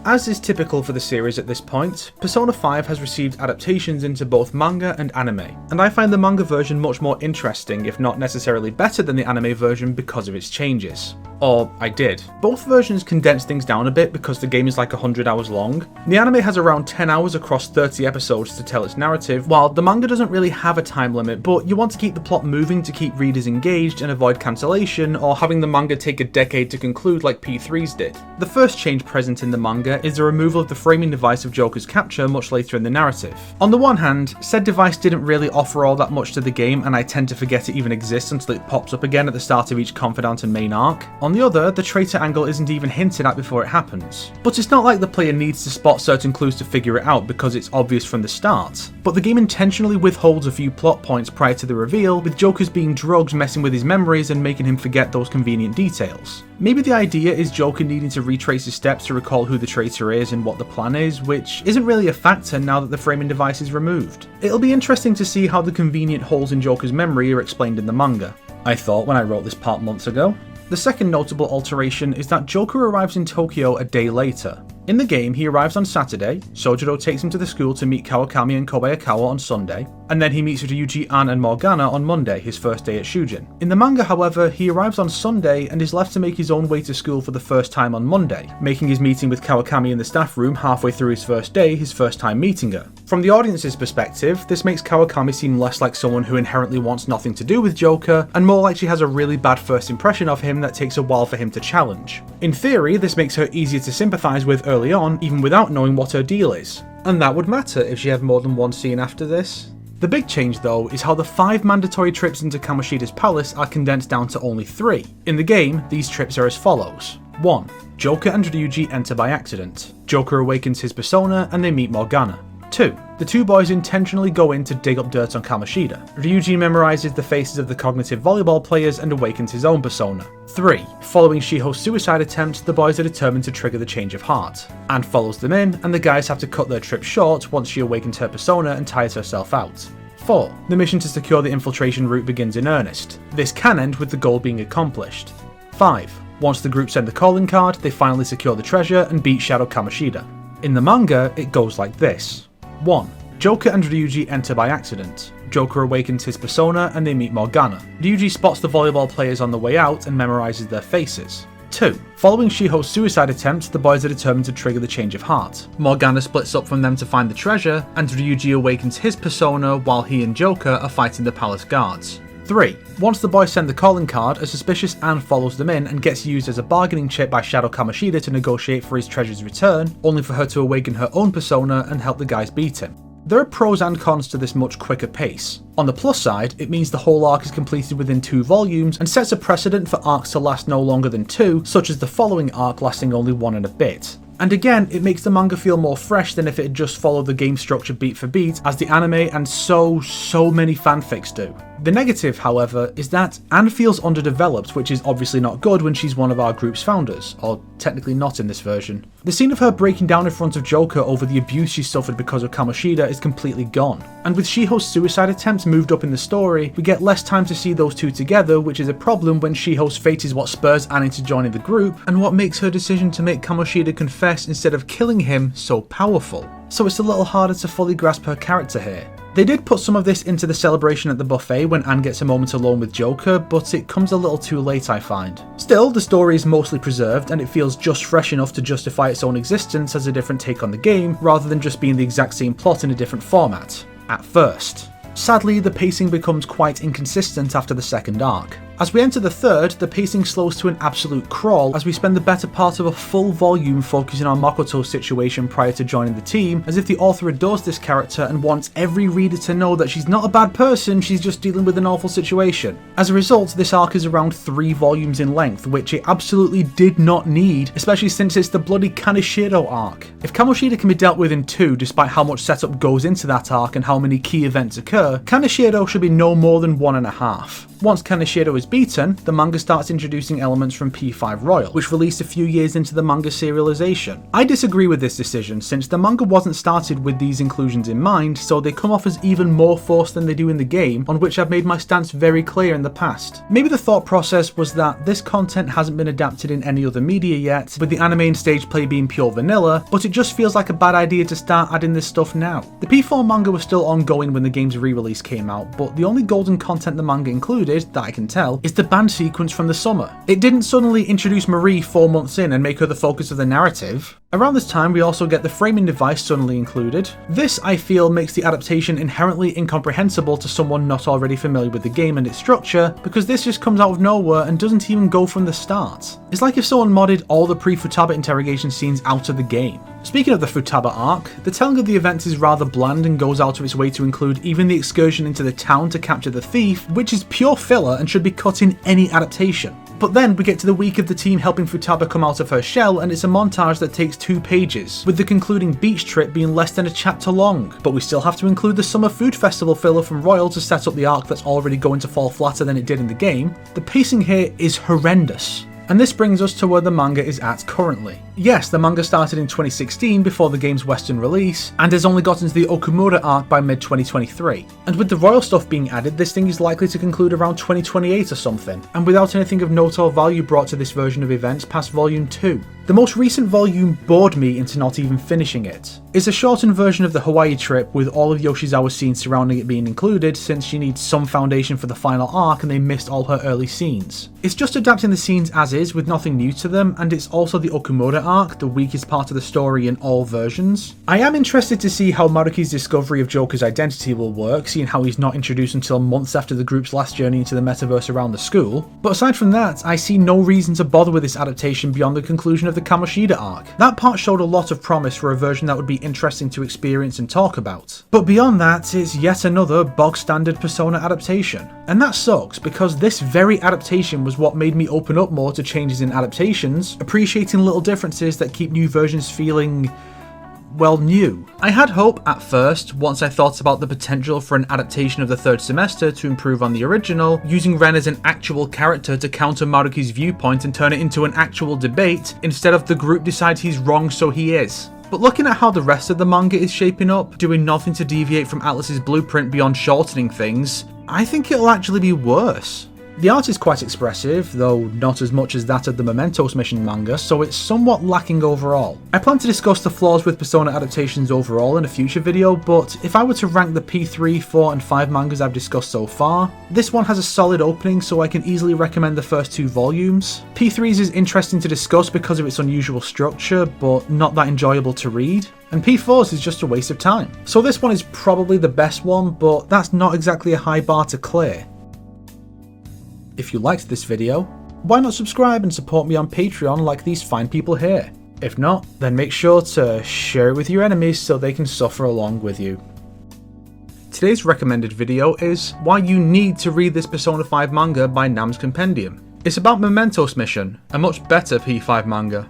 As is typical for the series at this point, Persona 5 has received adaptations into both manga and anime, and I find the manga version much more interesting, if not necessarily better than the anime version because of its changes. Or, I did. Both versions condense things down a bit because the game is like 100 hours long. The anime has around 10 hours across 30 episodes to tell its narrative, while the manga doesn't really have a time limit, but you want to keep the plot moving to keep readers engaged and avoid cancellation, or having the manga take a decade to conclude like P3's did. The first change present in the manga is the removal of the framing device of Joker's capture much later in the narrative. On the one hand, said device didn't really offer all that much to the game, and I tend to forget it even exists until it pops up again at the start of each confidant and main arc. On the other, the traitor angle isn't even hinted at before it happens. But it's not like the player needs to spot certain clues to figure it out because it's obvious from the start. But the game intentionally withholds a few plot points prior to the reveal, with Joker's being drugged messing with his memories and making him forget those convenient details. Maybe the idea is Joker needing to retrace his steps to recall who the traitor is and what the plan is, which isn't really a factor now that the framing device is removed. It'll be interesting to see how the convenient holes in Joker's memory are explained in the manga. I thought when I wrote this part months ago. The second notable alteration is that Joker arrives in Tokyo a day later. In the game, he arrives on Saturday, Sojiro takes him to the school to meet Kawakami and Kobayakawa on Sunday, and then he meets Ryuji, Ann and Morgana on Monday, his first day at Shujin. In the manga, however, he arrives on Sunday and is left to make his own way to school for the first time on Monday, making his meeting with Kawakami in the staff room halfway through his first day, his first time meeting her. From the audience's perspective, this makes Kawakami seem less like someone who inherently wants nothing to do with Joker, and more like she has a really bad first impression of him that takes a while for him to challenge. In theory, this makes her easier to sympathise with early on, even without knowing what her deal is. And that would matter if she had more than one scene after this. The big change though is how the 5 mandatory trips into Kamoshida's palace are condensed down to only 3. In the game, these trips are as follows. 1. Joker and Ryuji enter by accident. Joker awakens his persona and they meet Morgana. 2. The two boys intentionally go in to dig up dirt on Kamoshida. Ryuji memorizes the faces of the cognitive volleyball players and awakens his own persona. 3. Following Shiho's suicide attempt, the boys are determined to trigger the change of heart. Anne follows them in, and the guys have to cut their trip short once she awakens her persona and tires herself out. 4. The mission to secure the infiltration route begins in earnest. This can end with the goal being accomplished. 5. Once the group send the calling card, they finally secure the treasure and beat Shadow Kamoshida. In the manga, it goes like this. 1. Joker and Ryuji enter by accident. Joker awakens his persona and they meet Morgana. Ryuji spots the volleyball players on the way out and memorizes their faces. 2. Following Shiho's suicide attempt, the boys are determined to trigger the change of heart. Morgana splits up from them to find the treasure, and Ryuji awakens his persona while he and Joker are fighting the palace guards. 3. Once the boys send the calling card, a suspicious Anne follows them in and gets used as a bargaining chip by Shadow Kamoshida to negotiate for his treasure's return, only for her to awaken her own persona and help the guys beat him. There are pros and cons to this much quicker pace. On the plus side, it means the whole arc is completed within 2 volumes and sets a precedent for arcs to last no longer than 2, such as the following arc lasting only 1 and a bit. And again, it makes the manga feel more fresh than if it had just followed the game structure beat for beat, as the anime and so many fanfics do. The negative, however, is that Anne feels underdeveloped, which is obviously not good when she's one of our group's founders, or technically not in this version. The scene of her breaking down in front of Joker over the abuse she suffered because of Kamoshida is completely gone. And with Shiho's suicide attempt moved up in the story, we get less time to see those two together, which is a problem when Shiho's fate is what spurs Anne into joining the group, and what makes her decision to make Kamoshida confess instead of killing him so powerful. So it's a little harder to fully grasp her character here. They did put some of this into the celebration at the buffet when Anne gets a moment alone with Joker, but it comes a little too late, I find. Still, the story is mostly preserved and it feels just fresh enough to justify its own existence as a different take on the game, rather than just being the exact same plot in a different format. At first. Sadly, the pacing becomes quite inconsistent after the second arc. As we enter the third, the pacing slows to an absolute crawl as we spend the better part of a full volume focusing on Makoto's situation prior to joining the team, as if the author adores this character and wants every reader to know that she's not a bad person, she's just dealing with an awful situation. As a result, this arc is around 3 volumes in length, which it absolutely did not need, especially since it's the bloody Kaneshiro arc. If Kamoshida can be dealt with in 2 despite how much setup goes into that arc and how many key events occur, Kaneshiro should be no more than 1.5. Once Kaneshiro is beaten, the manga starts introducing elements from P5 Royal, which released a few years into the manga serialization. I disagree with this decision, since the manga wasn't started with these inclusions in mind, so they come off as even more forced than they do in the game, on which I've made my stance very clear in the past. Maybe the thought process was that this content hasn't been adapted in any other media yet, with the anime and stage play being pure vanilla, but it just feels like a bad idea to start adding this stuff now. The P4 manga was still ongoing when the game's re-release came out, but the only golden content the manga included, that I can tell, is the band sequence from the summer. It didn't suddenly introduce Marie 4 months in and make her the focus of the narrative. Around this time, we also get the framing device suddenly included. This, I feel, makes the adaptation inherently incomprehensible to someone not already familiar with the game and its structure, because this just comes out of nowhere and doesn't even go from the start. It's like if someone modded all the pre-Futaba interrogation scenes out of the game. Speaking of the Futaba arc, the telling of the events is rather bland and goes out of its way to include even the excursion into the town to capture the thief, which is pure filler and should be cut in any adaptation. But then we get to the week of the team helping Futaba come out of her shell, and it's a montage that takes 2 pages, with the concluding beach trip being less than a chapter long. But we still have to include the Summer Food Festival filler from Royal to set up the arc that's already going to fall flatter than it did in the game. The pacing here is horrendous. And this brings us to where the manga is at currently. Yes, the manga started in 2016 before the game's Western release, and has only gotten to the Okumura arc by mid-2023. And with the Royal stuff being added, this thing is likely to conclude around 2028 or something, and without anything of note or value brought to this version of events past Volume 2. The most recent volume bored me into not even finishing it. It's a shortened version of the Hawaii trip with all of Yoshizawa's scenes surrounding it being included, since she needs some foundation for the final arc and they missed all her early scenes. It's just adapting the scenes as is with nothing new to them, and it's also the Okumura arc, the weakest part of the story in all versions. I am interested to see how Maruki's discovery of Joker's identity will work, seeing how he's not introduced until months after the group's last journey into the metaverse around the school. But aside from that, I see no reason to bother with this adaptation beyond the conclusion of the Kamoshida arc. That part showed a lot of promise for a version that would be interesting to experience and talk about. But beyond that, it's yet another bog standard Persona adaptation. And that sucks, because this very adaptation was what made me open up more to changes in adaptations, appreciating little differences that keep new versions feeling, well, new. I had hope at first, once I thought about the potential for an adaptation of the third semester to improve on the original, using Ren as an actual character to counter Maruki's viewpoint and turn it into an actual debate, instead of the group decides he's wrong so he is. But looking at how the rest of the manga is shaping up, doing nothing to deviate from Atlas's blueprint beyond shortening things, I think it'll actually be worse. The art is quite expressive, though not as much as that of the Mementos Mission manga, so it's somewhat lacking overall. I plan to discuss the flaws with Persona adaptations overall in a future video, but if I were to rank the P3, 4 and 5 mangas I've discussed so far, this one has a solid opening, so I can easily recommend the first 2 volumes. P3's is interesting to discuss because of its unusual structure, but not that enjoyable to read. And P4's is just a waste of time. So this one is probably the best one, but that's not exactly a high bar to clear. If you liked this video, why not subscribe and support me on Patreon like these fine people here? If not, then make sure to share it with your enemies so they can suffer along with you. Today's recommended video is why you need to read this Persona 5 manga by Nam's Compendium. It's about Mementos Mission, a much better P5 manga.